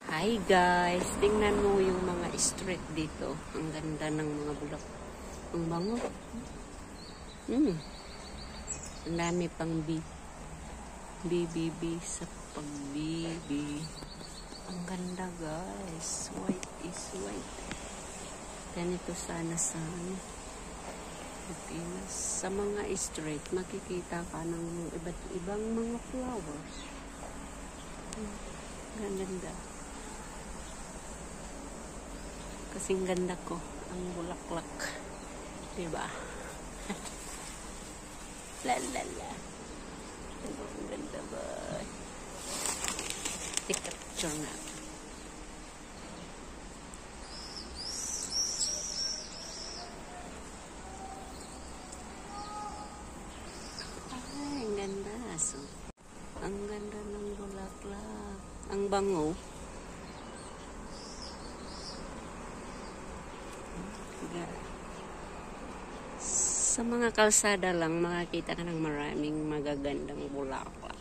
Hi guys, tingnan mo yung mga street dito. Ang ganda ng mga bulak. Ang bango. Ang dami pang BBB sa pag-BB. Ang ganda guys. White is white. Ganito sana sa Pilipinas. Sa mga street, makikita ka ng iba't ibang mga flowers. Ang ganda. Kasing ganda ko ang bulaklak, diba? La la la. Ang ganda ba? I-capture na. Ay, ang ganda. So, ang ganda ng bulaklak. Ang bango. Sa mga kalsada lang makakita ka ng maraming magagandang bulaklak.